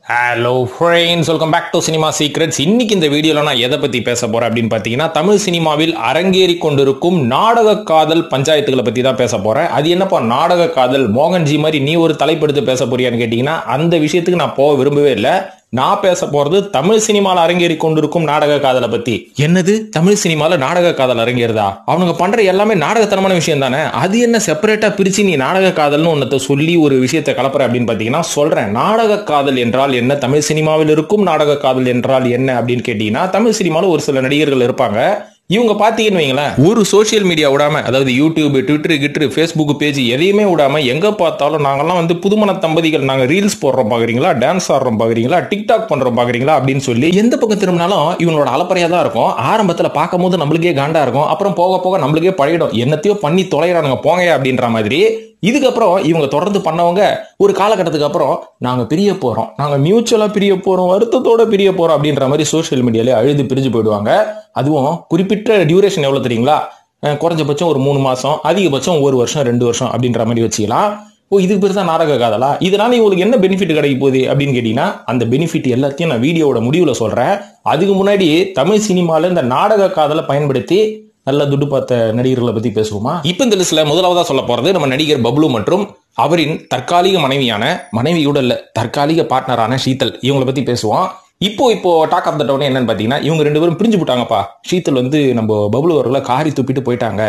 Hello friends, welcome back to cinema secrets. இன்னைக்கு இந்த வீடியோல நான் எதை பத்தி பேச போறேன் அப்படின்னு பாத்தீங்கன்னா, தமிழ் சினிமாவில் அரங்கேறி கொண்டிருக்கும் நாடக காதல் பஞ்சாயத்துகளை பத்தி தான் பேச போறேன். அது என்னப்பா நாடக காதல், மோகன்ஜி மாதிரி நீ ஒரு தலைப்படுத்து பேச போறியான்னு கேட்டீங்கன்னா, அந்த விஷயத்துக்கு நான் போக விரும்பவே இல்லை. நான் பேச போறது தமிழ் சினிமாவில் அரங்கேறி கொண்டிருக்கும் நாடக காதலை பத்தி. என்னது, தமிழ் சினிமால நாடக காதல் அரங்கேறுதா? அவனுங்க பண்ற எல்லாமே நாடகத்தனமான விஷயம் தானே. அது என்ன செப்பரேட்டா பிரிச்சு நீ நாடக காதல்னு ஒன்னத்தை சொல்லி ஒரு விஷயத்தை கலப்புற அப்படின்னு பாத்தீங்கன்னா, சொல்றேன். நாடக காதல் என்றால் என்ன, தமிழ் சினிமாவில் இருக்கும் நாடக காதல் என்றால் என்ன அப்படின்னு கேட்டீங்கன்னா, தமிழ் சினிமாவில் ஒரு சில நடிகர்கள் இருப்பாங்க. இவங்க பாத்தீங்கன்னு வைங்களேன், ஒரு சோசியல் மீடியா விடாம, அதாவது யூடியூப், ட்விட்டர், கிட்ரு, ஃபேஸ்புக் பேஜ் எதையுமே விடாம எங்க பார்த்தாலும் நாங்கெல்லாம் வந்து புதுமண தம்பதிகள், நாங்க ரீல்ஸ் போடுறோம் பாக்குறீங்களா, டான்ஸ் ஆடுறோம் பாக்குறீங்களா, டிக்டாக் பண்றோம் பாக்குறீங்களா அப்படின்னு சொல்லி எந்த பக்கம் திரும்பினாலும் இவங்களோட அலப்பறையா தான் இருக்கும். ஆரம்பத்துல பார்க்கும் போது நம்மளுக்கே காண்டா இருக்கும், அப்புறம் போக போக நம்மளுக்கே பழகிடும். என்னத்தையோ பண்ணி தொலைகிறானுங்க போங்க அப்படின்ற மாதிரி. இதுக்கப்புறம் இவங்க தொடர்ந்து பண்ணவங்க ஒரு காலகட்டத்துக்கு அப்புறம் நாங்க பிரிய போறோம், நாங்க மியூச்சுவலா பிரிய போறோம், வருத்தத்தோட பிரிய போறோம் அப்படின்ற மாதிரி சோசியல் மீடியால அழுது பிரிஞ்சு போயிடுவாங்க. அதுவும் குறிப்பிட்ட டியூரேஷன் எவ்வளவு தெரியுங்களா? குறைஞ்சபட்சம் ஒரு 3 மாசம், அதிகபட்சம் 1 வருஷம் 2 வருஷம் அப்படின்ற மாதிரி வச்சுக்கலாம். இதுக்கு பேர் தான் நாடக காதலா? இதனால இவங்களுக்கு என்ன பெனிஃபிட் கிடைக்க போகுது அப்படின்னு கேட்டீங்கன்னா, அந்த பெனிஃபிட் எல்லாத்தையும் நான் வீடியோட முடிவுல சொல்றேன். அதுக்கு முன்னாடி தமிழ் சினிமால இந்த நாடக காதலை பயன்படுத்தி நல்ல துட்டு பார்த்த நடிகர்களை பத்தி பேசுவோமா? இப்ப இந்த லிஸ்ட்ல முதலாவதா சொல்ல போறது நம்ம நடிகர் பப்ளு மற்றும் அவரின் தற்காலிக மனைவியோட இல்ல, தற்காலிக பார்ட்னரான ஷீதல். இவங்களை பத்தி பேசுவோம். இப்போ டாக் ஆஃப் த டவுன் என்னன்னு பாத்தீங்கன்னா, இவங்க 2 பேரும் பிரிஞ்சு போட்டாங்கப்பா. ஷீதல் வந்து நம்ம பப்ளு அவர்களை காரி துப்பிட்டு போயிட்டாங்க.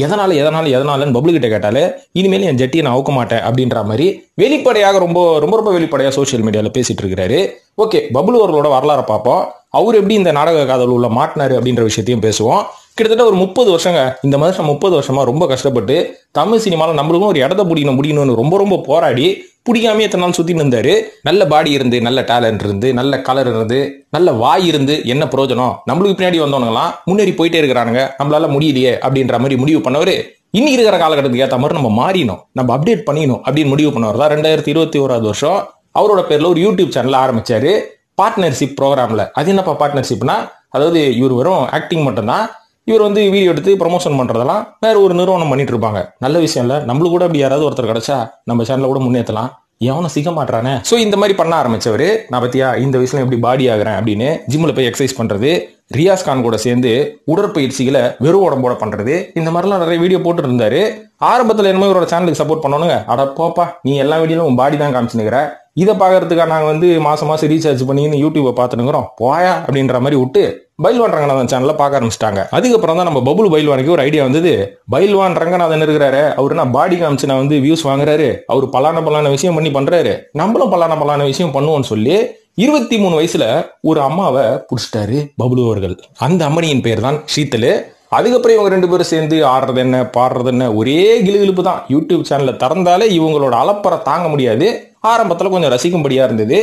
எதனாலன்னு பப்ளு கிட்ட கேட்டாலே, இனிமேல் என் ஜட்டியை நான் அவுக்க மாட்டேன் அப்படின்ற மாதிரி வெளிப்படையாக ரொம்ப வெளிப்படையா சோசியல் மீடியால பேசிட்டு இருக்கிறாரு. ஓகே, பப்ளு அவர்களோட வரலாறு பார்ப்போம். அவர் எப்படி இந்த நாடக காதல் உள்ள மாட்டினாரு அப்படின்ற விஷயத்தையும் பேசுவோம். கிட்டத்தட்ட ஒரு 30 வருஷங்க, இந்த வருஷம் 30 வருஷமா ரொம்ப கஷ்டப்பட்டு தமிழ் சினிமாவில் நம்மளுக்கும் ஒரு இடத்த முடியணும்னு ரொம்ப போராடி பிடிக்காமே எத்தனை நாள் சுத்தின்னு இருந்தாரு. நல்ல பாடி இருந்து, நல்ல டேலண்ட் இருந்து, நல்ல கலர் இருந்து, நல்ல வாய் இருந்து என்ன பிரயோஜனம்? நம்மளுக்கு பின்னாடி வந்தவங்கலாம் முன்னேறி போயிட்டே இருக்கிறானுங்க, நம்மளால முடியலையே அப்படின்ற மாதிரி முடிவு பண்ணவர். இன்னைக்கு இருக்கிற காலகட்டத்துக்கு ஏற்ற மாதிரி நம்ம மாறினோம், நம்ம அப்டேட் பண்ணிக்கணும் அப்படின்னு முடிவு பண்ணவர் தான் 2021 வருஷம் அவரோட பேர்ல ஒரு யூடியூப் சேனல் ஆரம்பிச்சாரு, பார்ட்னர்ஷிப் ப்ரோக்ராம்ல. அது என்னப்பா பார்ட்னர்ஷிப்னா, அதாவது இவர் வெறும் ஆக்டிங் மட்டும்தான், இவர் வந்து வீடியோ எடுத்து ப்ரொமோஷன் பண்றதெல்லாம் வேற ஒரு நிறுவனம் பண்ணிட்டு இருப்பாங்க. நல்ல விஷயம் இல்ல, நம்மளுக்கு கூட அப்படி யாராவது ஒருத்தர் கிடைச்சா நம்ம சேனல கூட முன்னேற்றலாம். எவனும் சிக்க மாட்டானே. சோ இந்த மாதிரி பண்ண ஆரம்பிச்சவரு, நான் பத்தியா இந்த வயசுல எப்படி பாடி ஆகுறேன் அப்படின்னு ஜிம்ல போய் எக்ஸசைஸ் பண்றது, ரியாஸ் கான் கூட சேர்ந்து உடற்பயிற்சிகளை வெறும் உடம்போட பண்றது, இந்த மாதிரிலாம் நிறைய வீடியோ போட்டு இருந்தாரு. ஆரம்பத்துல என்னமோ இவரோட சேனலுக்கு சப்போர்ட் பண்ணணுங்க. அட போப்பா, நீ எல்லா வீடியோலும் உன் பாடி தான் காமிச்சுனுக்கிற, இதை பாக்குறதுக்காக நாங்க வந்து மாசம் ரீசார்ஜ் பண்ணி யூடியூபை பார்த்துனுங்கிறோம் போயா அப்படின்ற மாதிரி விட்டு பைல்வான் ரங்கநாதன் சேனல்ல பார்க்க ஆரம்பிச்சிட்டாங்க. அதுக்கப்புறம் தான் நம்ம பபுல் பைல்வானுக்கு ஒரு ஐடியா வந்தது. பைல்வான் ரங்கநாதன் இருக்கிறாரு, அவரு நான் பாடி காமிச்சு நான் வந்து வியூஸ் வாங்குறாரு, அவரு பலான விஷயம் பண்ணி பண்றாரு, நம்மளும் பலான விஷயம் பண்ணுவோம்னு சொல்லி 23 வயசுல ஒரு அம்மாவை புடிச்சிட்டாரு பபுலு அவர்கள். அந்த அம்மனியின் பேர் தான் ஷீதல். அதுக்கப்புறம் இவங்க 2 பேரும் சேர்ந்து ஆடுறது என்ன பாடுறது என்ன ஒரே கிளுகிழுப்பு தான். யூடியூப் சேனல்ல திறந்தாலே இவங்களோட அலப்பறை தாங்க முடியாது. ஆரம்பத்துல கொஞ்சம் ரசிக்கும்படியா இருந்தது.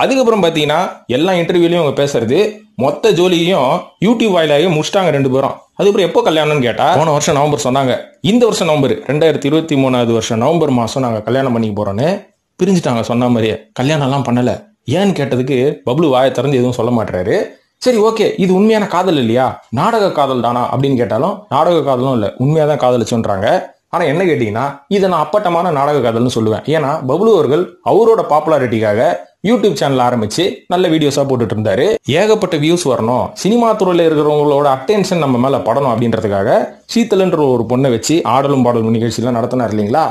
அதுக்கப்புறம் பாத்தீங்கன்னா எல்லா இன்டர்வியூலையும் அவங்க பேசுறது, மொத்த ஜோலியையும் யூடியூப் வாயிலாக முடிச்சிட்டாங்க 2 பேரும். அதுக்கப்புறம் எப்போ கல்யாணம்னு கேட்டா, போன வருஷம் நவம்பர் சொன்னாங்க. இந்த வருஷம் நவம்பர் 2023 வருஷம் நவம்பர் மாசம் நாங்க கல்யாணம் பண்ணிக்க போறோன்னு பிரிஞ்சுட்டாங்க. சொன்ன மாதிரியே கல்யாணம் எல்லாம் பண்ணல. ஏன்னு கேட்டதுக்கு பப்ளு வாயை திறந்து எதுவும் சொல்ல மாட்டாரு. சரி ஓகே, இது உண்மையான காதல் இல்லையா, நாடக காதல் தானா அப்படின்னு கேட்டாலும் நாடக காதலும் இல்ல, உண்மையாதான் காதலிச்சுன்றாங்க. ஆனா என்ன கேட்டீங்கன்னா, இதை நான் அப்பட்டமான நாடக காதல்னு சொல்லுவேன். ஏன்னா பப்ளு அவர்கள் அவரோட பாப்புலாரிட்டிக்காக யூடியூப் சேனல் ஆரம்பிச்சு நல்ல வீடியோஸா போட்டுட்டு இருந்தாரு. ஏகப்பட்ட வியூஸ் வரணும், சினிமா துறையில இருக்கிறவங்களோட அட்டென்ஷன் நம்ம மேல படணும் அப்படின்றதுக்காக ஷீதல்ன்ற ஒரு பொண்ணை வச்சு ஆடலும் பாடலும் நிகழ்ச்சியெல்லாம் நடத்தினார் இல்லைங்களா.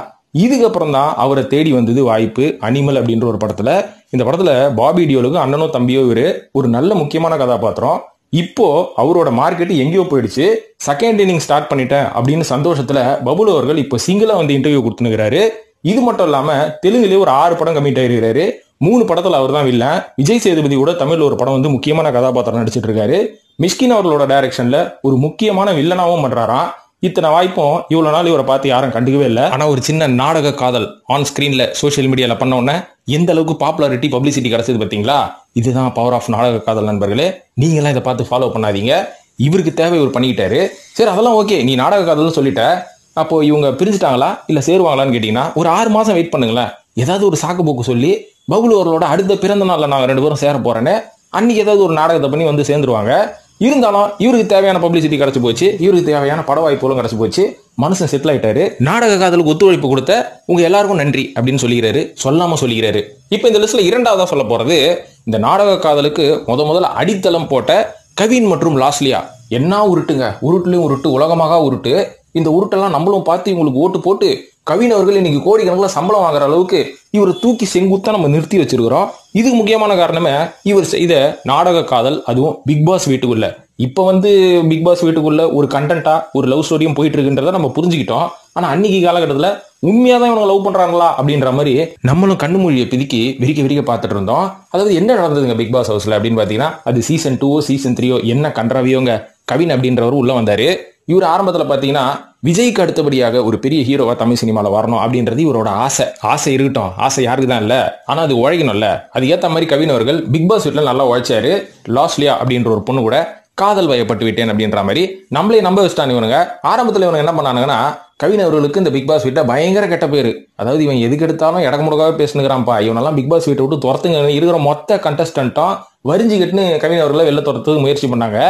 இதுக்கப்புறம் தான் அவரை தேடி வந்தது வாய்ப்பு அனிமல் அப்படின்ற ஒரு படத்துல. இந்த படத்துல பாபி டியோலுக்கு அண்ணனோ தம்பியோ இவரு ஒரு நல்ல முக்கியமான கதாபாத்திரம். இப்போ அவரோட மார்க்கெட் எங்கேயோ போயிடுச்சு, செகண்ட் இன்னிங் ஸ்டார்ட் பண்ணிட்டேன் அப்படின்னு சந்தோஷத்துல பபுலு அவர்கள் இப்போ சிங்கிளா வந்து இன்டர்வியூ கொடுத்துனுக்கிறாரு. இது மட்டும் இல்லாம தெலுங்குலயே ஒரு 6 படம் கமிட் ஆயிருக்கிறாரு. 3 படத்துல அவர் தான் வில்லன். விஜய் சேதுபதி கூட தமிழ்ல ஒரு படம் வந்து முக்கியமான கதாபாத்திரம் நடிச்சிட்டு இருக்காரு. மிஷ்கின் அவர்களோட டைரக்ஷன்ல ஒரு முக்கியமான வில்லனாவும் பண்றாராம். இத்தனை வாய்ப்பும் இவ்வளவு நாள் இவரை பார்த்து யாரும் கண்டுக்கவே இல்லை. ஆனா ஒரு சின்ன நாடக காதல் ஆன் ஸ்கிரீன்ல சோசியல் மீடியால பண்ண உடனே எந்த அளவுக்கு பாப்புலாரிட்டி பப்ளிசிட்டி கிடைச்சது பாத்தீங்களா. இதுதான் பவர் ஆஃப் நாடக காதல் நண்பர்களே. நீங்க எல்லாம் இதை பார்த்து ஃபாலோ பண்ணாதீங்க. இவருக்கு தேவை இவர் பண்ணிக்கிட்டாரு. சரி அதெல்லாம் ஓகே, நீ நாடக காதல்னு சொல்லிட்ட, அப்போ இவங்க பிரிஞ்சுட்டாங்களா இல்ல சேருவாங்களான்னு கேட்டீங்கன்னா, ஒரு 6 மாசம் வெயிட் பண்ணுங்களேன். ஏதாவது ஒரு சாக்கு போக்கு சொல்லி பபுலு அவர்களோட அடுத்த பிறந்த நாள்ல நாங்க 2 பேரும் சேர போறேன்னு அன்னைக்கு ஏதாவது ஒரு நாடகத்தை பண்ணி வந்து சேர்ந்துருவாங்க. இருந்தாலும் இவருக்கு தேவையான பப்ளிசிட்டி கிடைச்சு போச்சு, இவருக்கு தேவையான பட வாய்ப்புகளும் கிடைச்சு போச்சு, மனுஷன் செட்டில் ஆயிட்டாரு. நாடக காதலுக்கு ஒத்துழைப்பு கொடுத்த உங்க எல்லாருக்கும் நன்றி அப்படின்னு சொல்லிக்கிறாரு, சொல்லாம சொல்லிக்கிறாரு. இப்ப இந்த லிஸ்ட்ல இரண்டாவதா சொல்ல போறது இந்த நாடக காதலுக்கு முதல்ல அடித்தளம் போட்ட கவின் மற்றும் லாஸ்லியா. என்ன உருட்டுங்க, உருட்டுலயும் உருட்டு, உலகமாக உருட்டு. இந்த உருட்டெல்லாம் நம்மளும் பார்த்து இவங்களுக்கு ஓட்டு போட்டு கவின் அவர்கள் இன்னைக்கு கோடிக்கணக்கில் சம்பளம் வாங்குற அளவுக்கு இவர் தூக்கி செங்குத்தா நம்ம நிறுத்தி வச்சிருக்கிறோம். இதுக்கு முக்கியமான காரணமே இவர் செய்த நாடக காதல், அதுவும் பிக் பாஸ் வீட்டுக்குள்ள. இப்ப பிக் பாஸ் வீட்டுக்குள்ள ஒரு கண்டென்ட்டா ஒரு லவ் ஸ்டோரியும் போயிட்டு இருக்குன்றத நம்ம புரிஞ்சுக்கிட்டோம். ஆனா அன்னைக்கு காலகட்டத்துல உண்மையாதான் இவங்க லவ் பண்றாங்களா அப்படின்ற மாதிரி நம்மளும் கண்ணு மொழியை பிதுக்கி விரிக்க பார்த்துட்டு இருந்தோம். அதாவது என்ன நடந்ததுங்க பிக் பாஸ் ஹவுஸ்ல அப்படின்னு பாத்தீங்கன்னா, அது சீசன் 2 சீசன் 3 என்ன கன்றாவியோங்க. கவின் அப்படின்றவர் உள்ள வந்தாரு. இவர் ஆரம்பத்துல பாத்தீங்கன்னா விஜய்க்கு அடுத்தபடியாக ஒரு பெரிய ஹீரோவா தமிழ் சினிமால வரணும் அப்படின்றது இவரோட ஆசை இருக்கட்டும். ஆசை யாருக்கு தான் இல்ல, ஆனா அது உழைக்கணும்ல. அது ஏத்த மாதிரி கவின் அவர்கள் பிக் பாஸ் வீட்டுல நல்லா உழைச்சாரு. லாஸ்லியா அப்படின்ற ஒரு பொண்ணு கூட காதல் வயப்பட்டு விட்டேன் அப்படின்ற மாதிரி நம்மளே நம்ப வச்சுட்டான் இவனுங்க. ஆரம்பத்துல இவனுங்க என்ன பண்ணானுங்கன்னா, கவின் அவர்களுக்கு இந்த பிக் பாஸ் வீட்டை பயங்கர கெட்ட பேரு. அதாவது இவன் எதுக்கு எடுத்தாலும் இடமுடக்காவே பேசுனுங்கிறான்ப்பா, இவனெல்லாம் பிக் பாஸ் வீட்டை விட்டு துரத்துங்க, இருக்கிற மொத்த கண்டஸ்டன்ட்டும் வரிஞ்சுக்கிட்டுன்னு கவின் அவர்களை வெளில துரத்துக்கு முயற்சி பண்ணாங்க.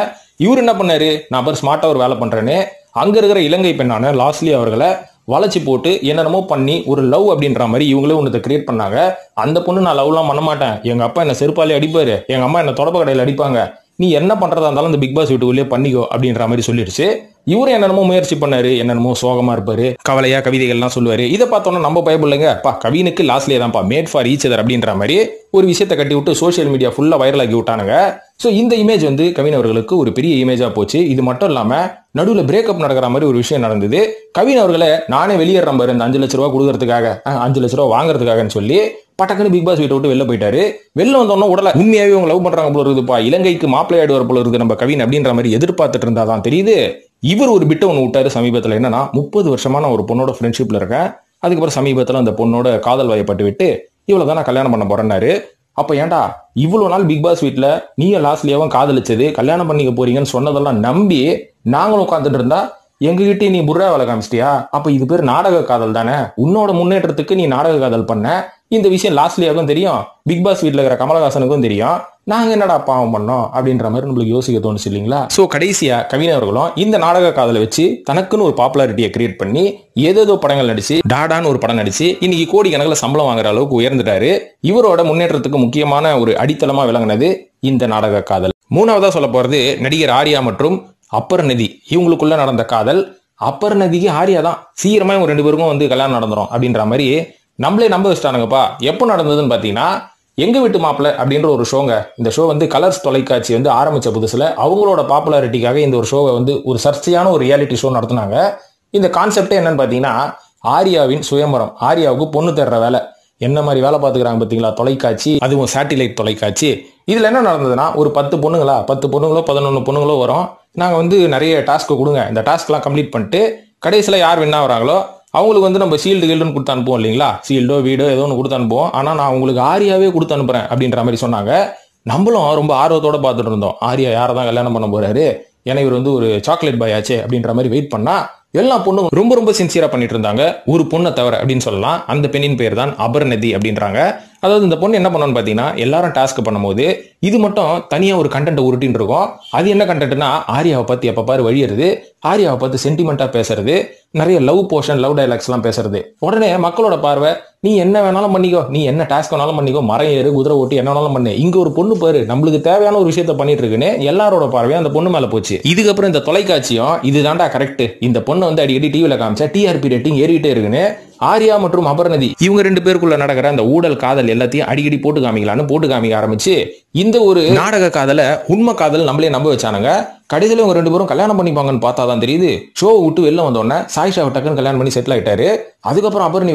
இவர் என்ன பண்ணாரு, நான் பேர் ஸ்மார்ட்டா ஒரு வேலை பண்றேன்னு அங்க இருக்கிற இலங்கை பெண்ணான லாஸ்லி அவர்களை வளைச்சு போட்டு என்னென்னமோ பண்ணி ஒரு லவ் அப்படின்ற மாதிரி இவங்களே ஒன்றத்தை கிரியேட் பண்ணாங்க. அந்த பொண்ணு நான் லவ்லாம் பண்ண மாட்டேன், எங்க அப்பா என்ன செருப்பாலே அடிப்பாரு, எங்க அம்மா என்ன தொடப்ப கடையில் அடிப்பாங்க, நீ என்ன பண்றதா இருந்தாலும் இந்த பிக் பாஸ் வீட்டுக்குள்ளேயே பண்ணிக்கோ அப்படின்ற மாதிரி சொல்லிடுச்சு. இவரு என்னென்னமோ முயற்சி பண்ணாரு, என்னென்னமோ சோகமா இருப்பாரு, கவலையா கவிதைகள்லாம் சொல்லுவாரு. இதை பார்த்தோன்னா நம்ம பயப்படலைங்க, பா கவினுக்கு லாஸ்லியா தான்ப்பா மேட் ஃபார் ஈச் அதர் அப்படின்ற மாதிரி ஒரு விஷயத்தை கட்டி விட்டு சோசியல் மீடியா ஃபுல்லா வைரல் ஆக்கி விட்டானுங்க. ஸோ இந்த இமேஜ் கவின் அவர்களுக்கு ஒரு பெரிய இமேஜா போச்சு. இது மட்டும் இல்லாம நடுவில் பிரேக்கப் நடக்கிற மாதிரி ஒரு விஷயம் நடந்தது. கவின் அவர்களை நானே வெளியேற பாரு இந்த 5 லட்ச ரூபா கொடுக்கறதுக்காக, 5 லட்ச ரூபா வாங்குறதுக்காகன்னு சொல்லி பட்டக்குன்னு பிக் பாஸ் வீட்டை விட்டு வெளில போயிட்டாரு. வெளில வந்தோன்னா உடல உண்மையாவே அவங்க லவ் பண்றாங்க போல இருக்குதுப்பா, இலங்கைக்கு மாப்பிள்ளை ஆயிடுவார் போல இருக்குது நம்ம கவின் அப்படின்ற மாதிரி எதிர்பார்த்துட்டு இருந்தாதான் தெரியுது. இவர் ஒரு பிட்டை ஒன்று விட்டாரு சமீபத்தில். என்னன்னா, 30 வருஷமா நான் ஒரு பொண்ணோட ஃப்ரெண்ட்ஷிப்ல இருக்கேன், அதுக்கப்புறம் சமீபத்தில் அந்த பொண்ணோட காதல் வயப்பட்டு விட்டு இவ்வளவுதான் நான் கல்யாணம் பண்ண போறேன்னாரு. அப்ப ஏன்டா இவ்வளவு நாள் பிக் பாஸ் வீட்டுல நீயும் லாஸ்லியாவும் காதலிச்சது, கல்யாணம் பண்ணிக்க போறீங்கன்னு சொன்னதெல்லாம் நம்பி நாங்களும் உட்காந்துட்டு இருந்தா எங்ககிட்ட நீ புர்ரா வேலை காமிச்சிட்டியா? அப்ப இது பேர் நாடக காதல் தானே. உன்னோட முன்னேற்றத்துக்கு நீ நாடக காதல் பண்ண. இந்த விஷயம் லாஸ்லியாவுக்கும் தெரியும், பிக் பாஸ் வீட்டுல இருக்கிற கமலஹாசனுக்கும் தெரியும். நாங்க என்னடா பாவம் பண்ணோம் அப்படின்ற மாதிரி நம்மளுக்கு யோசிக்க தோணுச்சு இல்லைங்களா? சோ கடைசியா கவின் அவர்களும் இந்த நாடக காதலை வச்சு தனக்குன்னு ஒரு பாப்புலாரிட்டியை கிரியேட் பண்ணி ஏதேதோ படங்கள் நடிச்சு, டாடான்னு ஒரு படம் நடிச்சு இன்னைக்கு கோடிக்கணக்கில் சம்பளம் வாங்குற அளவுக்கு உயர்ந்துட்டாரு. இவரோட முன்னேற்றத்துக்கு முக்கியமான ஒரு அடித்தளமா விளங்கினது இந்த நாடக காதல். மூணாவதா சொல்ல போறது நடிகர் ஆர்யா மற்றும் அப்பர்நதி. இவங்களுக்குள்ள நடந்த காதல். அப்பர்நதிக்கு ஆர்யா தான் சீக்கிரமா இவங்க 2 பேருக்கும் கல்யாணம் நடந்துரும் அப்படின்ற மாதிரி நம்மளே நம்ப வச்சுட்டானுங்கப்பா. எப்போ நடந்ததுன்னு பாத்தீங்கன்னா, எங்க வீட்டு மாப்பிள்ளை அப்படின்ற ஒரு ஷோங்க. இந்த ஷோ கலர்ஸ் தொலைக்காட்சி ஆரம்பிச்ச புதுசுல அவங்களோட பாப்புலாரிட்டிக்காக இந்த ஒரு ஷோவை ஒரு சர்ச்சையான ஒரு ரியாலிட்டி ஷோ நடத்தினாங்க. இந்த கான்செப்டே என்னன்னு பாத்தீங்கன்னா, ஆர்யாவின் சுயம்பரம், ஆர்யாவுக்கு பொண்ணு தேடுற வேலை. என்ன மாதிரி வேலை பார்த்துக்கிறாங்க பாத்தீங்களா தொலைக்காட்சி, அதுவும் சேட்டிலைட் தொலைக்காட்சி. இதுல என்ன நடந்ததுன்னா, ஒரு 10 பொண்ணுங்களோ 11 பொண்ணுங்களோ வரும். நாங்க நிறைய டாஸ்க் கொடுங்க, இந்த டாஸ்க் எல்லாம் கம்ப்ளீட் பண்ணிட்டு கடைசியில யார் வின் ஆகுறாங்களோ அவங்களுக்கு நம்ம ஷீல்டு கீல்டுன்னு கொடுத்து அனுப்புவோம் இல்லைங்களா, ஷீல்டோ வீடோ ஏதோ ஒன்று கொடுத்து அனுப்புவோம். ஆனா நான் உங்களுக்கு ஆர்யாவே கொடுத்து அனுப்புறேன் அப்படின்ற மாதிரி சொன்னாங்க. நம்மளும் ரொம்ப ஆர்வத்தோட பார்த்துட்டு இருந்தோம், ஆர்யா யாரை தான் கல்யாணம் பண்ண போறாரு, ஏன்னா இவர் ஒரு சாக்லேட் பாய் ஆச்சே அப்படின்ற மாதிரி வெயிட் பண்ணா எல்லா பொண்ணும் ரொம்ப சின்சியரா பண்ணிட்டு இருந்தாங்க, ஒரு பொண்ணை தவிர அப்படின்னு சொல்லலாம். அந்த பெண்ணின் பேர் தான் அபர்நதி அப்படின்றாங்க. அதாவது இந்த பொண்ணு என்ன பண்ணணும்னு பாத்தீங்கன்னா, எல்லாரும் டாஸ்க் பண்ணும்போது இது மட்டும் தனியா ஒரு கண்டென்ட் உருட்டின்னு இருக்கும். அது என்ன கண்டென்ட்னா, ஆர்யாவை பத்தி எப்ப பாரு வழியறது, ஆர்யாவை பார்த்து சென்டிமெண்டா பேசுறது, நிறைய லவ் போர்ஷன் லவ் டைலாக்ஸ் எல்லாம் பேசுறது. உடனே மக்களோட பார்வை, நீ என்ன வேணாலும் பண்ணிக்கோ, நீ என்ன டாஸ்க் வேணாலும் பண்ணிக்கோ, மரம் ஏறு குதிரை ஓட்டி என்ன வேணாலும் பண்ணு, இங்க ஒரு பொண்ணு பாரு நம்மளுக்கு தேவையான ஒரு விஷயத்த பண்ணிட்டு இருக்குன்னு எல்லாரோட பார்வையும் அந்த பொண்ணு மேல போச்சு. இதுக்கப்புறம் இந்த தொலைக்காட்சியும் இதுதான்டா கரெக்ட், இந்த பொண்ணு அடிக்கடி டிவில காமிச்சா டிஆர்பி ரேட்டிங் ஏறிட்டே இருக்குன்னு ஆர்யா மற்றும் அபர்நதி இவங்க 2 பேருக்குள்ள நடக்கிற அந்த ஊழல் காதல் எல்லாத்தையும் அடிக்கடி போட்டு காமிக்க ஆரம்பிச்சு இந்த ஒரு நாடக காதலை உண்மை காதல் நம்மளே நம்ப வச்சானுங்க. கடைசியில இவங்க 2 பேரும் கல்யாணம் பண்ணிப்பாங்கன்னு பார்த்தா தான் தெரியுது, ஷோவை விட்டு வெளில வந்தோடனே சாயிஷாவை டக்குன்னு கல்யாணம் பண்ணி செட்டில் ஆயிட்டாரு. அதுக்கப்புறம் அபர்நதி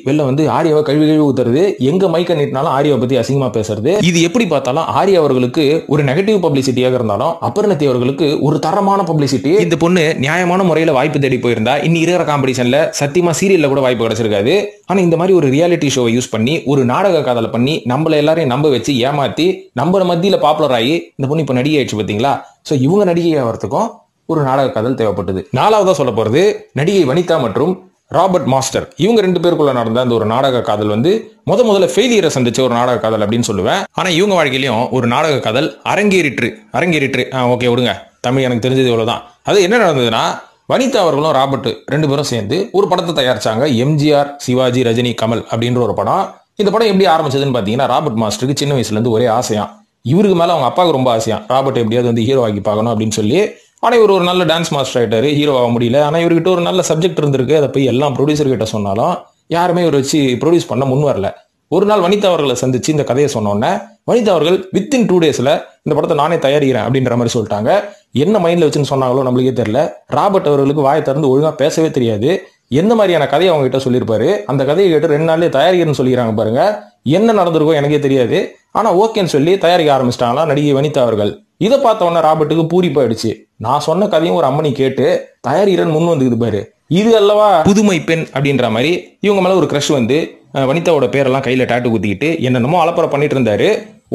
வெளில ஆர்யாவை கழுவி ஊத்துறது, எங்க மைக்க நீட்டினாலும் ஆர்யாவை பத்தி அசிங்கமா பேசுறது. இது எப்படி பார்த்தாலும் ஆர்யா அவர்களுக்கு ஒரு நெகட்டிவ் பப்ளிசிட்டியாக இருந்தாலும் அபர்நதி அவர்களுக்கு ஒரு தரமான பப்ளிசிட்டி. இந்த பொண்ணு நியாயமான முறையில வாய்ப்பு தேடி போயிருந்தா இன்னி இருக்கிற காம்படிஷன்ல சத்தியமா சீரியல்ல கூட வாய்ப்பு கிடைச்சிருக்காது. ஆனா இந்த மாதிரி ஒரு ரியாலிட்டி ஷோவை யூஸ் பண்ணி ஒரு நாடக காதலை பண்ணி நம்மள எல்லாரையும் நம்ப வச்சு ஏமாத்தி நம்ம மத்தியில பாப்புலர் ஆகி இந்த பொண்ணு இப்ப நடிகை ஆயிடுச்சு பாத்தீங்களா. சோ இவங்க நடிகை ஆகிறதுக்கும் ஒரு நாடக காதல் தேவைப்பட்டது. 4வதா சொல்ல போறது நடிகை வனிதா மற்றும் ராபர்ட் மாஸ்டர், இவங்க 2 பேருக்குள்ள நடந்த அந்த ஒரு நாடக காதல் வந்து முதல்ல ஃபெயிலியரை சந்திச்ச ஒரு நாடக காதல் அப்படின்னு சொல்லுவேன். ஆனா இவங்க வாழ்க்கையிலும் ஒரு நாடக காதல் அரங்கேறிற்று. ஓகே விடுங்க, தமிழ் எனக்கு தெரிஞ்சது இவ்வளவுதான். அது என்ன நடந்ததுன்னா, வனிதா அவர்களும் ராபர்ட் 2 பேரும் சேர்ந்து ஒரு படத்தை தயாரிச்சாங்க. எம்ஜிஆர், சிவாஜி, ரஜினி, கமல் அப்படின்ற ஒரு படம். இந்த படம் எப்படி ஆரம்பிச்சதுன்னு பாத்தீங்கன்னா, ராபர்ட் மாஸ்டருக்கு சின்ன வயசுல இருந்து ஒரே ஆசையா, இவருக்கு மேல அவங்க அப்பாவுக்கு ரொம்ப ஆசையா, ராபர்ட் எப்படியாவது வந்து ஹீரோ ஆகி பார்க்கணும் அப்படின்னு சொல்லி. ஆனா இவர் ஒரு நல்ல டான்ஸ் மாஸ்டர் ஆயிட்டாரு, ஹீரோ ஆக முடியல. ஆனா இவர்கிட்ட ஒரு நல்ல சப்ஜெக்ட் இருந்திருக்கு. அதை போய் எல்லாம் ப்ரொடியூசர் கிட்ட சொன்னாலும் யாருமே இவர் வச்சு ப்ரொடியூஸ் பண்ண முன் வரல. ஒரு நாள் வனிதா அவர்களை சந்திச்சு இந்த கதையை சொன்னோன்னே வனிதா அவர்கள் வித்தின் 2 days இந்த படத்தை நானே தயாரிக்கிறேன் அப்படின்ற மாதிரி சொல்லிட்டாங்க. என்ன மைண்ட்ல வச்சுன்னு சொன்னாங்களோ நம்மளுக்கே தெரியல. ராபர்ட் அவர்களுக்கு வாயை திறந்து ஒழுங்கா பேசவே தெரியாது. எந்த மாதிரியான கதையை அவங்க கிட்ட சொல்லியிருப்பாரு, அந்த கதையை கேட்டு 2 நாள்லயே தயாரிக்கிறேன்னு சொல்லிக்கிறாங்க பாருங்க. என்ன நடந்திருக்கோ எனக்கே தெரியாது. ஆனா ஓகேன்னு சொல்லி தயாரிக்க ஆரம்பிச்சிட்டாங்களா நடிகை வனிதா அவர்கள். இதை பார்த்த உடனே ராபர்ட்டுக்கு பூரிப்பாயிடுச்சு. நான் சொன்ன கதையும் ஒரு அம்மனி கேட்டு தயாரிக்கிறேன்னு முன் வந்துக்குது பாரு, இது அல்லவா புதுமை பெண் அப்படின்ற மாதிரி இவங்க மேல ஒரு கிரஷ் வந்து வனிதாவோட பேரெல்லாம் கையில டாட்டு குத்திக்கிட்டு என்னென்னமோ அலப்பறை பண்ணிட்டு இருந்தாரு.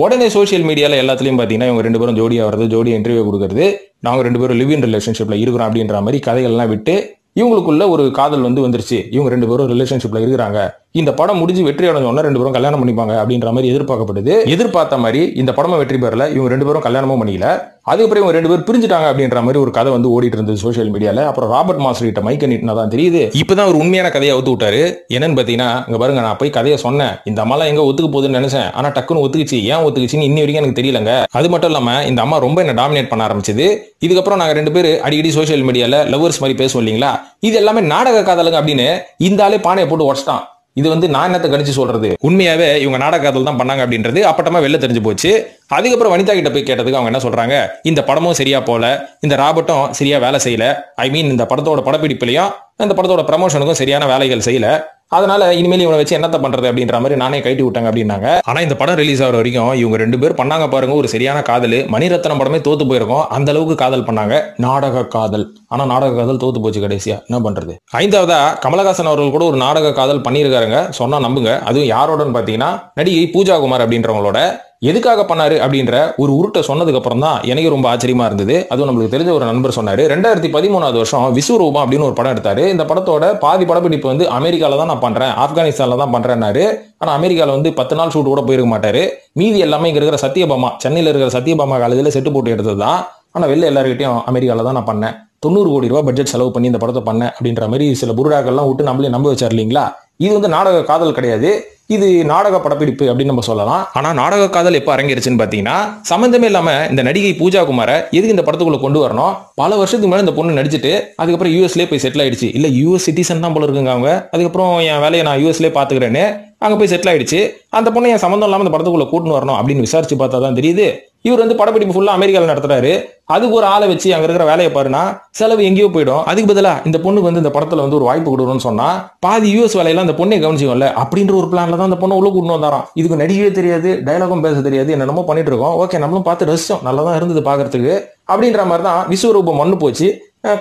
உடனே சோசியல் மீடியால எல்லாத்துலயும் பாத்தீங்கன்னா இவங்க 2 பேரும் ஜோடியா வர்றது, ஜோடியா இன்டர்வியூ கொடுக்கறது, நாங்க 2 பேரும் லிவ் இன் ரிலேஷன்ஷிப்ல இருக்கிறோம் அப்படின்ற மாதிரி கதைகள்லாம் விட்டு இவங்களுக்குள்ள ஒரு காதல் வந்து வந்துருச்சு. இவங்க 2 பேரும் ரிலேஷன்ஷிப்ல இருக்கிறாங்க. இந்த படம் முடிஞ்சு வெற்றி அடைஞ்ச உடனே 2 பேரும் கல்யாணம் பண்ணிப்பாங்க அப்படின்ற மாதிரி எதிர்பார்க்கப்படுது. எதிர்பார்த்த மாதிரி இந்த படமும் வெற்றி பெறல. இவங்க 2 பேரும் கல்யாணமும் பண்ணிக்கல. அதுக்கப்புறம் இவங்க 2 பேரும் பிரிஞ்சுட்டாங்க அப்படின்ற மாதிரி ஒரு கதை வந்து ஓடிட்டு இருந்தது சோசியல் மீடியால. அப்புறம் ராபர்ட் மாஸ்டர் கிட்ட மைக்க நீட்டினா தான் தெரியுது, இப்பதான் ஒரு உண்மையான கதையை அவுத்து விட்டாரு. என்னன்னு பாத்தீங்கன்னா, இங்க பாருங்க, நான் போய் கதையை சொன்னேன், இந்த அம்மாலாம் எங்க ஒத்துக்கு போகுதுன்னு நினைச்சேன். ஆனா டக்குன்னு ஒத்துக்குச்சு. ஏன் ஒத்துக்குச்சுன்னு இன்னி வரைக்கும் எனக்கு தெரியலங்க. அது மட்டும் இல்லாம இந்த அம்மா ரொம்ப என்ன டாமினேட் பண்ண ஆரம்பிச்சது. இதுக்கப்புறம் நாங்க 2 பேரும் அடிக்கடி சோசியல் மீடியால லவ்வர்ஸ் மாதிரி பேசுவோம் இல்லீங்களா, இது எல்லாமே நாடக காதலுங்க அப்படின்னு இந்த ஆளே பானையை போட்டு உடச்சிட்டான். இது வந்து நான் என்னத்தை கணிச்சு சொல்றது, உண்மையாவே இவங்க நாடக காதல் தான் பண்ணாங்க அப்படின்றது அப்பட்டமா வெளில தெரிஞ்சு போச்சு. அதுக்கப்புறம் வனிதா கிட்ட போய் கேட்டதுக்கு அவங்க என்ன சொல்றாங்க, இந்த படமும் சரியா போல, இந்த ராபர்ட்டும் சரியா வேலை செய்யல. ஐ மீன் இந்த படத்தோட படப்பிடிப்புலையும் இந்த படத்தோட ப்ரமோஷனுக்கும் சரியான வேலைகள் செய்யல. அதனால இனிமேல் இவனை வச்சு என்னத்த பண்றது அப்படின்ற மாதிரி நானே கைட்டி விட்டாங்க அப்படின்னாங்க. ஆனா இந்த படம் ரிலீஸ் ஆகிற வரைக்கும் இவங்க 2 பேர் பண்ணாங்க பாருங்க ஒரு சரியான காதல். மணிரத்னம் படமே தோத்து போயிருக்கும், அந்த அளவுக்கு காதல் பண்ணாங்க, நாடக காதல். ஆனா நாடக காதல் தோத்து போச்சு கடைசியா. என்ன பண்றது? 5வதா கமலஹாசன் அவர்கள் கூட ஒரு நாடக காதல் பண்ணியிருக்காருங்க, சொன்னா நம்புங்க. அதுவும் யாரோடன்னு பாத்தீங்கன்னா நடிகை பூஜா குமார் அப்படின்றவங்களோட. எதுக்காக பண்ணாரு அப்படின்ற ஒரு உருட்டை சொன்னதுக்கு அப்புறம் தான் எனக்கு ரொம்ப ஆச்சரியமா இருந்தது. அதுவும் நம்மளுக்கு தெரிஞ்ச ஒரு நண்பர் சொன்னாரு, 2013 வருஷம் விஸ்வரூபம் அப்படின்னு ஒரு படம் எடுத்தாரு. இந்த படத்தோட பாதி படப்பிடிப்பு வந்து அமெரிக்கால தான் நான் பண்றேன், ஆப்கானிஸ்தான்ல தான் பண்றேன்னாரு. ஆனா அமெரிக்கால வந்து 10 நாள் ஷூட் கூட போயிருக்க மாட்டாரு. மீதி எல்லாமே இங்க இருக்கிற சத்யபாமா, சென்னையில இருக்கிற சத்யபாமா காலேஜ்ல செட்டு போட்டு எடுத்தது தான். ஆனா வெளில எல்லாருக்கிட்டையும் அமெரிக்கால தான் நான் பண்ணேன், 90 கோடி ரூபாய் பட்ஜெட் செலவு பண்ணி இந்த படத்தை பண்ணேன் அப்படின்ற மாதிரி சில புருடாக்கள்லாம் விட்டு நம்மளே நம்ப வச்சார் இல்லீங்களா. இது வந்து நாடக காதல் கிடையாது, இது நாடக படப்பிடிப்பு அப்படின்னு நம்ம சொல்லலாம். ஆனா நாடக காதல் எப்ப அரங்கேறிச்சுன்னு பாத்தீங்கன்னா, சம்பந்தமே இல்லாம இந்த நடிகை பூஜா குமாரை எதுக்கு இந்த படத்துக்குள்ள கொண்டு வரணும், பல வருஷத்துக்கு மேல இந்த பொண்ணு நடிச்சுட்டு அதுக்கப்புறம் யூஎஸ்லயே போய் செட்டில் ஆயிடுச்சு. இல்ல யூஎஸ் சிட்டிசன் தான் போல இருக்குங்க அவங்க. அதுக்கப்புறம் என் வேலையை நான் யூஎஸ்லயே பாத்துக்கிறேன்னு அங்க போய் செட்டில் ஆயிடுச்சு. அந்த பொண்ணை என் சம்பந்தம் இல்லாம இந்த படத்துக்குள்ள கூட்டின்னு வரணும் அப்படின்னு விசாரிச்சு பார்த்தா தான் தெரியுது, இவர் வந்து படப்பிடிப்பு ஃபுல்லா அமெரிக்கால நடத்துறாரு. அதுக்கு ஒரு ஆளை வச்சு அங்க இருக்கிற வேலையை பாருனா செலவு எங்கேயோ போயிடும். அதுக்கு பதிலா இந்த பொண்ணுக்கு வந்து இந்த படத்துல வந்து ஒரு வாய்ப்பு கொடுக்கணும்னு சொன்னா பாதி யூஎஸ் வேலையெல்லாம் அந்த பொண்ணை கவனிச்சுக்கோல அப்படின்ற ஒரு பிளான்ல தான் அந்த பொண்ணை உள்ள கூட்டின்னு வந்தாராம். இதுக்கு நடிக்கவே தெரியாது, டயலாகும் பேச தெரியாது, என்னென்னமோ பண்ணிட்டு இருக்கோம். ஓகே, நம்மளும் பார்த்து ரசிச்சோம், நல்லா தான் இருந்தது பாக்குறதுக்கு அப்படின்ற மாதிரி தான் விஸ்வரூபம் மண்ணு போச்சு.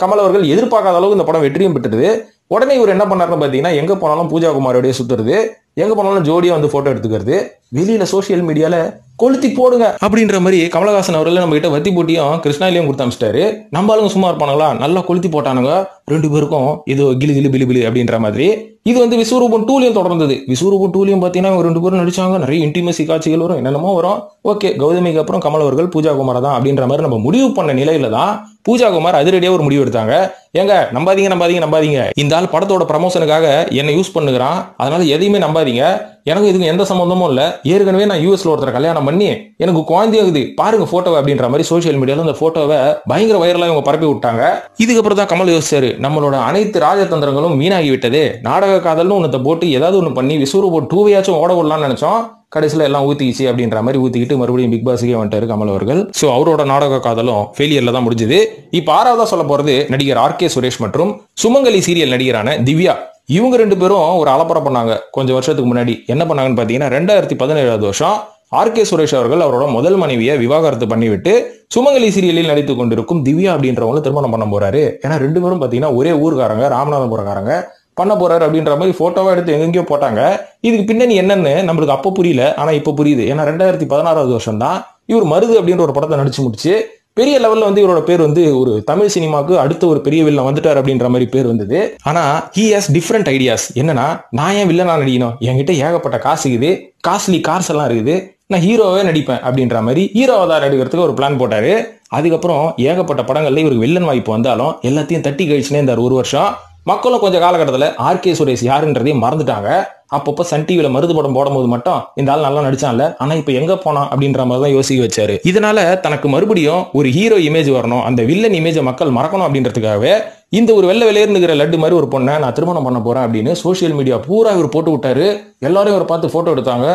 கமல் அவர்கள் எதிர்பார்க்காத அளவுக்கு இந்த படம் வெற்றியும் பெற்றது. உடனே இவர் என்ன பண்ணாருன்னு பாத்தீங்கன்னா, எங்க போனாலும் பூஜா குமாரோடய சுத்துறது, எங்க போனாலும் ஜோடியா வந்து போட்டோ எடுத்துக்கிறது, வெளியில சோசியல் மீடியால கொளுத்தி போடுங்க அப்படின்ற மாதிரி கமலஹாசன் அவர்கள் நம்ம கிட்ட வத்தி போட்டியும் கிருஷ்ணாலையும் கொடுத்து அமிச்சிட்டாரு. நம்ம ஆளுங்க சும்மா இருப்பானுங்களா, நல்லா கொளுத்தி போட்டானுங்க 2 பேருக்கும் ஏதோ கிளி பிலி அப்படின்ற மாதிரி. இது வந்து விஸ்வரூபம் 2லயும் தொடர்ந்தது. விஸ்வரூபம் 2லயும் பாத்தீங்கன்னா 2 பேரும் நடிச்சாங்க, நிறைய இன்டிமேசி காட்சிகள் வரும், என்னென்னமோ வரும். ஓகே, கௌதமிக்கு அப்புறம் கமல் அவர்கள் பூஜா குமார் தான் அப்படின்ற மாதிரி நம்ம முடிவு பண்ண நிலையில தான் பூஜா குமார் அதிரடியா ஒரு முடிவு எடுத்தாங்க. ஏங்க நம்பாதீங்க, இந்த ஆள் படத்தோட ப்ரமோஷனுக்காக என்ன யூஸ் பண்ணுகிறான், அதனால எதையுமே நம்பாதீங்க, எனக்கு இதுக்கு எந்த சம்பந்தமும் இல்ல, ஏற்கனவே நான் யூஎஸ்ல ஒருத்தர் கல்யாணம் பண்ணி எனக்கு குழந்தையாகுது, பாருங்க போட்டோவை அப்படின்ற மாதிரி சோசியல் மீடியால அந்த போட்டோவை பயங்கர வைரலா இவங்க பரப்பி விட்டாங்க. இதுக்கப்புறம் தான் கமல் யோசிச்சாரு, நம்மளோட அனைத்து ராஜதந்திரங்களும் வீணாகி விட்டது, நாடக காதல்னு ஒன்னத்தை போட்டு ஏதாவது ஒண்ணு பண்ணி விஸ்வரூபம் 2வையாச்சும் ஓட விடலாம்னு நினைச்சோம், கடைசியில எல்லாம் ஊத்திக்கிச்சு அப்படின்ற மாதிரி ஊத்திக்கிட்டு மறுபடியும் பிக் பாஸுக்கே வந்துட்டாரு கமல் அவர்கள். சோ அவரோட நாடக காதலும் ஃபெயிலியர்ல தான் முடிஞ்சது. இப்ப 6வதா சொல்ல போறது நடிகர் ஆர்.கே. சுரேஷ் மற்றும் சுமங்கலி சீரியல் நடிகரான திவ்யா. இவங்க 2 பேரும் ஒரு அலப்பறை பண்ணாங்க கொஞ்சம் வருஷத்துக்கு முன்னாடி. என்ன பண்ணாங்கன்னு பாத்தீங்கன்னா, 2017 வருஷம் ஆர்.கே. சுரேஷ் அவர்கள் அவரோட முதல் மனைவியை விவாகரத்து பண்ணிவிட்டு சுமங்கலி சீரியலில் நடித்துக் கொண்டிருக்கும் திவ்யா அப்படின்றவங்க திருமணம் பண்ண போறாரு. ஏன்னா 2 பேரும் பாத்தீங்கன்னா ஒரே ஊருக்காரங்க, ராமநாதபுரக்காரங்க, பண்ண போறாரு அப்படின்ற மாதிரி போட்டோவா எடுத்து எங்கெங்கயோ போட்டாங்க. இதுக்கு பின்னணி என்னன்னு நம்மளுக்கு அப்ப புரியல, ஆனா இப்ப புரியுது. ஏன்னா 2016 வருஷம் தான் இவர் மருது அப்படின்ற ஒரு படத்தை நடிச்சு முடிச்சு பெரிய லெவல்ல வந்து இவரோட பேர் வந்து ஒரு தமிழ் சினிமாவுக்கு அடுத்த ஒரு பெரிய வில்லன் வந்துட்டார் அப்படின்ற மாதிரி பேர் வந்தது. ஆனா he has different ஐடியாஸ். என்னன்னா, நான் ஏன் வில்லனா நடிக்கணும், என்கிட்ட ஏகப்பட்ட காசு இருக்குது, காஸ்ட்லி கார்ஸ் எல்லாம் இருக்குது, நான் ஹீரோவே நடிப்பேன் அப்படின்ற மாதிரி ஹீரோவை தான் நடிக்கிறதுக்கு ஒரு பிளான் போட்டாரு. அதுக்கப்புறம் ஏகப்பட்ட படங்கள்ல இவருக்கு வில்லன் வாய்ப்பு வந்தாலும் எல்லாத்தையும் தட்டி கழிச்சுனே இருந்தார் ஒரு வருஷம். மக்களும் கொஞ்சம் காலகட்டத்தில் ஆர்கே சுரேஷ் யாருன்றதையும் மறந்துட்டாங்க. அப்பப்போ சன் டிவியில மருது படம் போடும்போது மட்டும் இந்த ஆள் நல்லா நடிச்சான்ல, ஆனா இப்ப எங்க போனா அப்படின்ற மாதிரி தான் யோசிக்க வச்சாரு. இதனால தனக்கு மறுபடியும் ஒரு ஹீரோ இமேஜ் வரணும், அந்த வில்லன் இமேஜை மக்கள் மறக்கணும் அப்படின்றதுக்காகவே இந்த ஒரு வெள்ளை வெளியேறுகிற லட்டு மாதிரி ஒரு பொண்ணை நான் திருமணம் பண்ண போறேன் அப்படின்னு சோசியல் மீடியா பூரா இவர் போட்டு விட்டாரு. எல்லாரும் இவரை பார்த்து போட்டோ எடுத்தாங்க.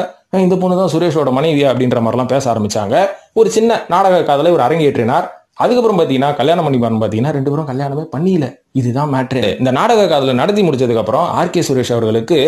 இந்த பொண்ணு தான் சுரேஷோட மனைவியா அப்படின்ற மாதிரிலாம் பேச ஆரம்பிச்சாங்க. ஒரு சின்ன நாடக காதலை ஒரு அரங்கேற்றினார். அதுக்கப்புறம் பாத்தீங்கன்னா கல்யாணம் பண்ணிப்பாருன்னு பாத்தீங்கன்னா 2 பேரும் கல்யாணமே பண்ணியில. இதுதான் மேட்ரு. இந்த நாடக காதலை நடத்தி முடிச்சதுக்கு அப்புறம் ஆர்கே சுரேஷ் அவர்களுக்கு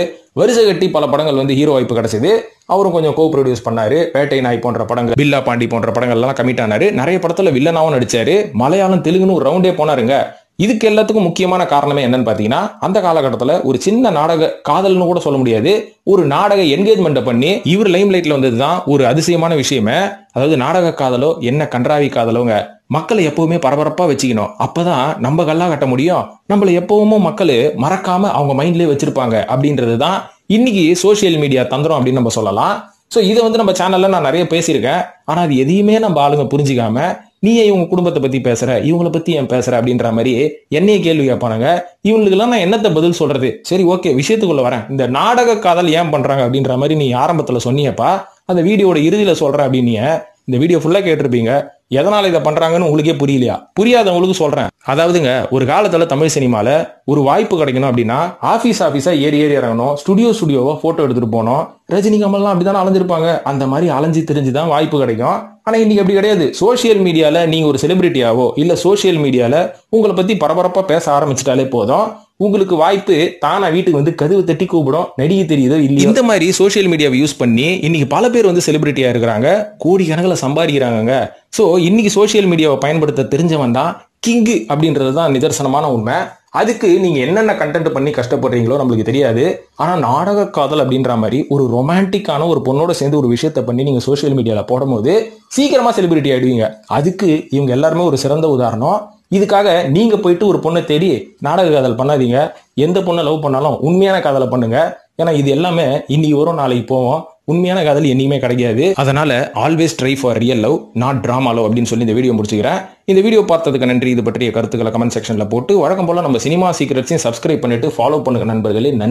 வரிசை கட்டி பல படங்கள் வந்து ஹீரோ வாய்ப்பு கிடைச்சது. அவரும் கொஞ்சம் கோ ப்ரொடியூஸ் பண்ணாரு. வேட்டை நாய் போன்ற படங்கள், பில்லா பாண்டி போன்ற படங்கள் எல்லாம் கமிட் ஆனாரு. நிறைய படத்துல வில்லனாவும் நடிச்சாரு. மலையாளம் தெலுங்குன்னு ஒரு ரவுண்டே போனாருங்க. இதுக்கு எல்லாத்துக்கும் முக்கியமான காரணமே என்னன்னு பாத்தீங்கன்னா, அந்த காலகட்டத்தில் ஒரு சின்ன நாடக காதல்னு கூட சொல்ல முடியாது, ஒரு நாடக என்கேஜ்மெண்ட் பண்ணி இவர் லைம் லைட்ல வந்ததுதான் ஒரு அதிசயமான விஷயமே. அதாவது நாடக காதலோ என்ன கன்றாவி காதலோங்க, மக்களை எப்பவுமே பரபரப்பா வச்சுக்கணும். அப்பதான் நம்ம கல்லா கட்ட முடியும். நம்மள எப்பவுமே மக்கள் மறக்காம அவங்க மைண்ட்லயே வச்சிருப்பாங்க அப்படின்றதுதான் இன்னைக்கு சோசியல் மீடியா தந்திரம் அப்படின்னு நம்ம சொல்லலாம். சோ இதை வந்து நம்ம சேனல்ல நான் நிறைய பேசியிருக்கேன். ஆனா அது எதையுமே நம்ம ஆளுங்க புரிஞ்சுக்காம, நீ இவங்க குடும்பத்தை பத்தி பேசுற, இவங்களை பத்தி ஏன் பேசுற அப்படின்ற மாதிரி என்னைய கேள்வி கேட்பானுங்க. இவங்களுக்கு எல்லாம் நான் என்னத்த பதில் சொல்றது? சரி, ஓகே, விஷயத்துக்குள்ள வரேன். இந்த நாடக காதல் ஏன் பண்றாங்க அப்படின்ற மாதிரி நீ ஆரம்பத்துல சொன்னியப்பா, அந்த வீடியோட இறுதியில சொல்றேன் அப்படின்னு. இந்த வீடியோ ஃபுல்லா கேட்டிருப்பீங்க. எதனால இதை பண்றாங்கன்னு உங்களுக்கே புரியலையா? புரியாதவங்களுக்கு சொல்றேன். அதாவதுங்க, ஒரு காலத்துல தமிழ் சினிமால ஒரு வாய்ப்பு கிடைக்கணும் அப்படின்னா ஆபீஸா ஏறி இறங்கணும், ஸ்டுடியோவா போட்டோ எடுத்துட்டு போனோம். ரஜினி கமல்லாம் அப்படித்தானே அலைஞ்சிருப்பாங்க. அந்த மாதிரி அலைஞ்சு தெரிஞ்சுதான் வாய்ப்பு கிடைக்கும். ஆனா இன்னைக்கு அப்படி கிடையாது. சோசியல் மீடியால நீங்க ஒரு செலிபிரிட்டியாவோ இல்ல சோசியல் மீடியால உங்களை பத்தி பரபரப்பா பேச ஆரம்பிச்சிட்டாலே போதும், உங்களுக்கு வாய்ப்பு தானா வீட்டுக்கு வந்து கதவு தட்டி கூப்பிடும். நடிகை தெரியுதோ இல்லையோ, இந்த மாதிரி சோசியல் மீடியாவை யூஸ் பண்ணி இன்னைக்கு பல பேர் வந்து செலிபிரிட்டியா இருக்கிறாங்க, கோடிக்கணக்கில் சம்பாதிக்கிறாங்க. சோ இன்னைக்கு சோசியல் மீடியாவை பயன்படுத்த தெரிஞ்சவன் தான் கிங்கு அப்படின்றது தான் நிதர்சனமான உண்மை. அதுக்கு நீங்க என்னென்ன கண்டென்ட் பண்ணி கஷ்டப்படுறீங்களோ நம்மளுக்கு தெரியாது. ஆனா நாடக காதல் அப்படின்ற மாதிரி ஒரு ரொமான்டிக்கான ஒரு பொண்ணோட சேர்ந்து ஒரு விஷயத்த பண்ணி நீங்க சோசியல் மீடியால போடும்போது சீக்கிரமா செலிபிரிட்டி ஆயிடுவீங்க. அதுக்கு இவங்க எல்லாருமே ஒரு சிறந்த உதாரணம். இதுக்காக நீங்க போயிட்டு ஒரு பொண்ணை தேடி நாடக காதல் பண்ணாதீங்க. எந்த பொண்ணை லவ் பண்ணாலும் உண்மையான காதலை பண்ணுங்க. ஏன்னா இது எல்லாமே இன்னைக்கு வரும் நாளைக்கு போவோம். உண்மையான காதல் என்னைக்குமே கிடைக்காது. அதனால always try for real love, not drama love அப்படின்னு சொல்லி இந்த வீடியோ முடிச்சுக்கிறேன். இந்த வீடியோ பார்த்ததுக்கு நன்றி. இது பற்றிய கருத்துக்களை கமெண்ட் செக்ஷன்ல போட்டு வழக்கம் போல நம்ம சினிமா சீக்ரெட்ஸையும் சப்ஸ்கிரைப் பண்ணிட்டு ஃபாலோ பண்ணுங்க நண்பர்களே. நன்றி.